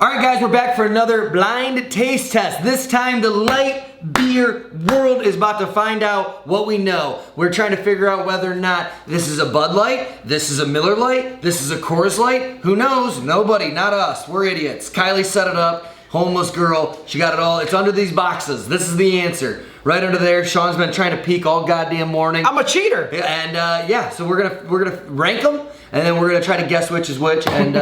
All right, guys, we're back for another blind taste test. This time, the light beer world is about to find out what we know. We're trying to figure out whether or not this is a Bud Light, this is a Miller Light, this is a Coors Light. Who knows? Nobody, not us. We're idiots. Kylie set it up. Homeless girl. She got it all. It's under these boxes. This is the answer. Right under there. Sean's been trying to peek all goddamn morning. I'm a cheater. And yeah, so we're gonna rank them, and then we're gonna try to guess which is which, and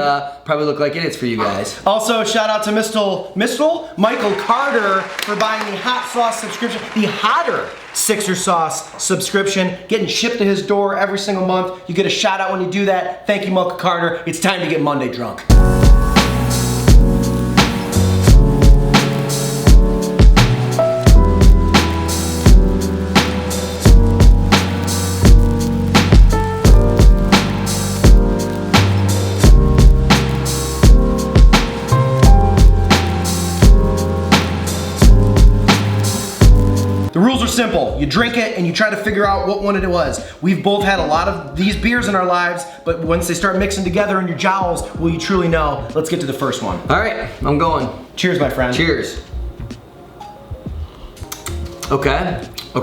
probably look like idiots for you guys. Also, shout out to Mr. Michael Carter for buying the hot sauce subscription, the hotter Sixer sauce subscription, getting shipped to his door every single month. You get a shout out when you do that. Thank you, Michael Carter. It's time to get Monday drunk. Simple. You drink it and you try to figure out what one it was. We've both had a lot of these beers in our lives, but once they start mixing together in your jowls, will you truly know? Let's get to the first one. All right, I'm going. Cheers, my friend. Cheers. Okay, all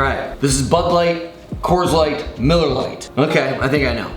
right. This is Bud Light, Coors Light, Miller Light. Okay, I think I know.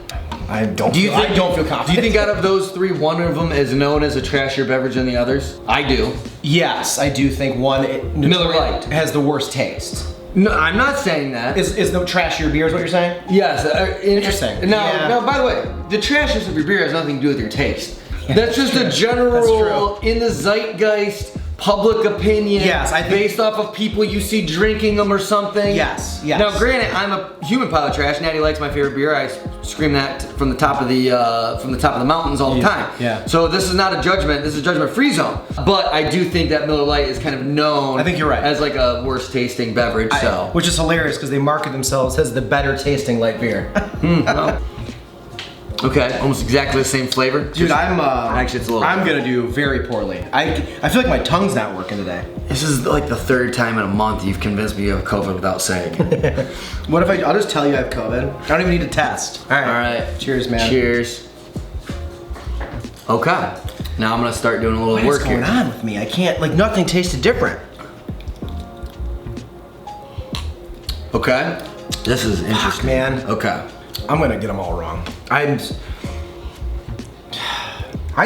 I don't feel confident. Do you think out of those three, one of them is known as a trashier beverage than the others? I do. Yes, I do think one Miller Light has the worst taste. No, I'm not saying that. Is no trashier beer is what you're saying? Yes. Interesting. No, by the way, the trashiness of your beer has nothing to do with your taste. That's just a general, in the zeitgeist, public opinion, yes, I think, based off of people you see drinking them or something. Yes. Now, granted, I'm a human pile of trash. Natty Light's my favorite beer. I scream that from the top of the mountains all the time. Yeah. So this is not a judgment. This is a judgment-free zone. But I do think that Miller Lite is kind of known. I think you're right. As like a worst tasting beverage. Which is hilarious because they market themselves as the better tasting light beer. Well. Okay, almost exactly the same flavor. Dude, actually, it's a little. I'm gonna do very poorly. I feel like my tongue's not working today. This is like the third time in a month you've convinced me you have COVID without saying. What if I'll just tell you I have COVID. I don't even need to test. All right. Cheers, man. Cheers. Okay. Now I'm gonna start doing a little work here. What's going on with me? I can't, like, nothing tasted different. Okay. This is interesting. Fuck, man. Okay. I'm gonna get them all wrong. I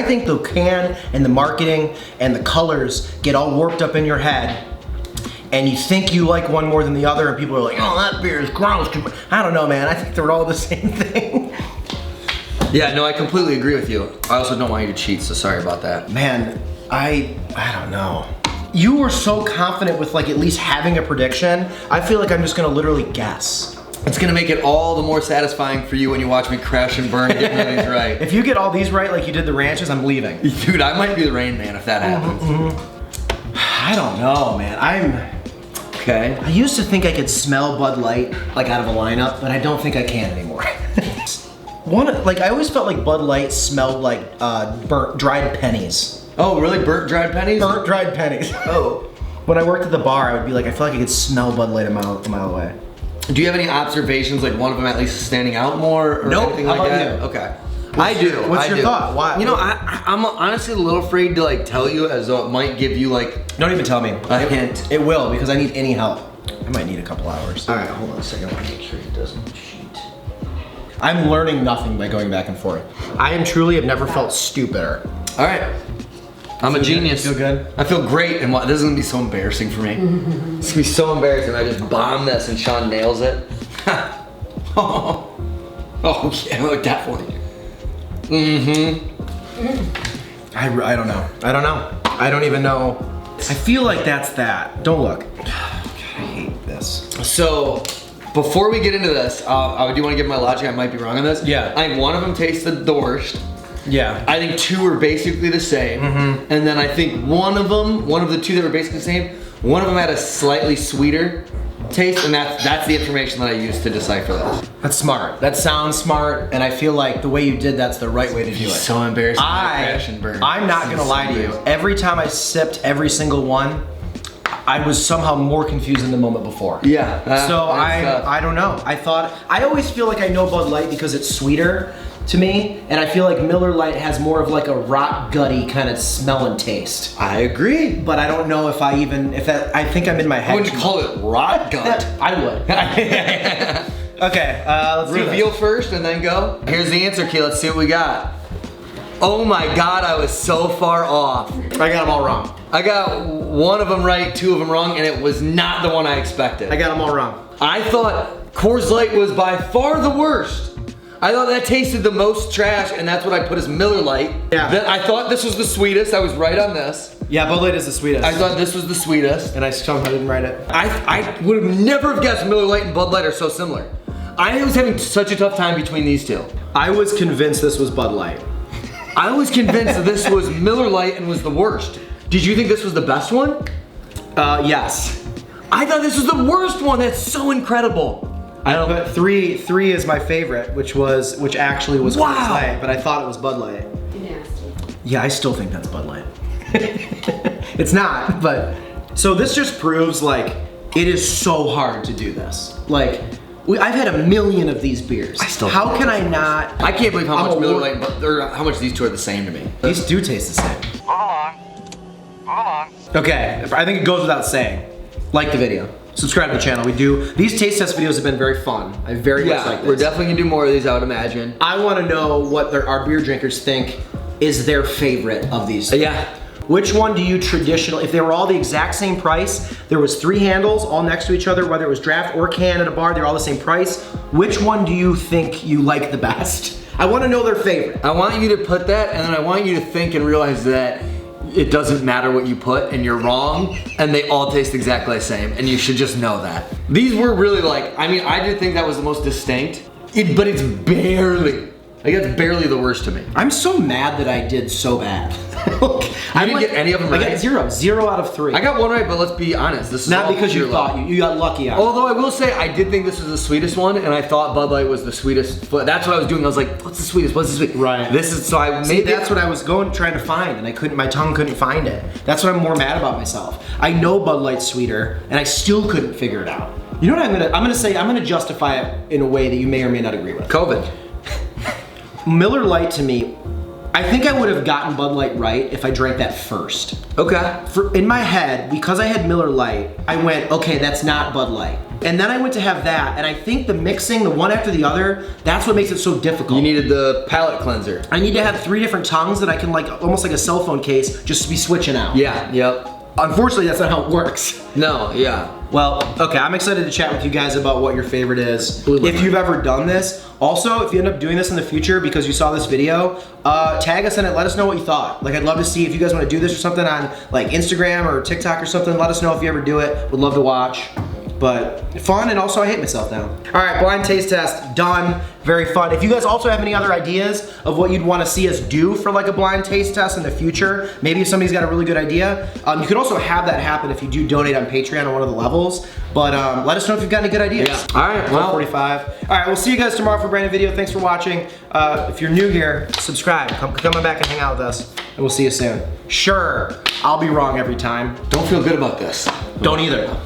think the can and the marketing and the colors get all warped up in your head, and you think you like one more than the other, and people are like, oh, that beer is gross. I don't know, man. I think they're all the same thing. Yeah, no, I completely agree with you. I also don't want you to cheat, so sorry about that. Man, I don't know. You were so confident with like at least having a prediction. I feel like I'm just gonna literally guess. It's gonna make it all the more satisfying for you when you watch me crash and burn getting these right. If you get all these right like you did the ranches, I'm leaving. Dude, I might be the Rain Man if that happens. I don't know, man. Okay. I used to think I could smell Bud Light like out of a lineup, but I don't think I can anymore. I always felt like Bud Light smelled like burnt dried pennies. Oh, really? Burnt dried pennies? Burnt dried pennies. Oh. When I worked at the bar, I would be like, I feel like I could smell Bud Light a mile away. Do you have any observations, like one of them at least is standing out more or anything like that? You? Okay. I do. What's your thought? Why? You know, I'm honestly a little afraid to like tell you, as though it might give you like. Don't even tell me. A hint. It will, because I need any help. I might need a couple hours. All right, hold on a second. I want to make sure he doesn't cheat. I'm learning nothing by going back and forth. I have never felt stupider. All right. I'm a genius. Feel good? I feel great, and this is gonna be so embarrassing for me. It's gonna be so embarrassing if I just bomb this and Sean nails it. Oh yeah, definitely. I don't know. I don't even know. I feel like that's that. Don't look. God, I hate this. So, before we get into this, I do want to give my logic. I might be wrong on this. Yeah. I think one of them tasted the worst. Yeah. I think two are basically the same. And then I think one of the two that were basically the same, one of them had a slightly sweeter taste, and that's the information that I used to decipher this. That's smart. That sounds smart, and I feel like the way you did that's the right way to do it. So embarrassing. I'm not gonna lie to you. Every time I sipped every single one, I was somehow more confused than the moment before. Yeah. So I don't know. I always feel like I know Bud Light because it's sweeter. to me, and I feel like Miller Lite has more of like a rot gutty kind of smell and taste. I agree. But I don't know if I think I'm in my head. Would you call it rot gut? I would. Okay, let's reveal first and then go. Here's the answer key, let's see what we got. Oh my God, I was so far off. I got them all wrong. I got one of them right, two of them wrong, and it was not the one I expected. I got them all wrong. I thought Coors Light was by far the worst. I thought that tasted the most trash, and that's what I put as Miller Lite. Yeah. I thought this was the sweetest. I was right on this. Yeah, Bud Light is the sweetest. I thought this was the sweetest. And I somehow didn't write it. I would have never have guessed Miller Lite and Bud Light are so similar. I was having such a tough time between these two. I was convinced this was Bud Light. I was convinced that this was Miller Lite and was the worst. Did you think this was the best one? Yes. I thought this was the worst one. That's so incredible. But three is my favorite, which actually was Coors Light, but I thought it was Bud Light. Nasty. Yeah, I still think that's Bud Light. It's not, but so this just proves like it is so hard to do this. Like I've had a million of these beers. How can I not? I can't believe how much Miller Lite or how much these two are the same to me. These do taste the same. Hold on. Okay, I think it goes without saying. Like the video. Subscribe to the channel. These taste test videos have been very fun. I very much like this. We're definitely gonna do more of these, I would imagine. I want to know what our beer drinkers think is their favorite of these. Yeah. Which one do you if they were all the exact same price, there was 3 handles all next to each other, whether it was draft or can at a bar, they're all the same price. Which one do you think you like the best? I want to know their favorite. I want you to put that, and then I want you to think and realize that it doesn't matter what you put and you're wrong, and they all taste exactly the same, and you should just know that. These were really like, I mean, I did think that was the most distinct, but it's barely. Like that's barely the worst to me. I'm so mad that I did so bad. I didn't get any of them right. I got 0 out of 3. I got one right, but let's be honest. This is not because you thought you got lucky out. Although I will say I did think this was the sweetest one, and I thought Bud Light was the sweetest. That's what I was doing. I was like, what's the sweetest? What's the sweetest? Right. This is so I made. That's what I was trying to find, and I couldn't. My tongue couldn't find it. That's what I'm more mad about myself. I know Bud Light's sweeter, and I still couldn't figure it out. You know what I'm gonna say? I'm gonna justify it in a way that you may or may not agree with. COVID. Miller Lite to me, I think I would have gotten Bud Light right if I drank that first. Okay. In my head, because I had Miller Lite, I went, okay, that's not Bud Light. And then I went to have that, and I think the mixing, the one after the other, that's what makes it so difficult. You needed the palate cleanser. I need to have 3 different tongues that I can like, almost like a cell phone case, just be switching out. Yeah, yep. Unfortunately, that's not how it works. No, yeah. Well, okay, I'm excited to chat with you guys about what your favorite is. If you've ever done this. Also, if you end up doing this in the future because you saw this video, tag us in it, let us know what you thought. Like, I'd love to see if you guys want to do this or something on like Instagram or TikTok or something. Let us know if you ever do it. Would love to watch. But fun, and also I hate myself now. All right, blind taste test, done. Very fun. If you guys also have any other ideas of what you'd want to see us do for like a blind taste test in the future, maybe if somebody's got a really good idea, you could also have that happen if you do donate on Patreon on one of the levels. But let us know if you've got any good ideas. Yeah. All right, well. 45. All right, we'll see you guys tomorrow for a brand new video. Thanks for watching. If you're new here, subscribe. Come on back and hang out with us, and we'll see you soon. Sure, I'll be wrong every time. Don't feel good about this. Don't either.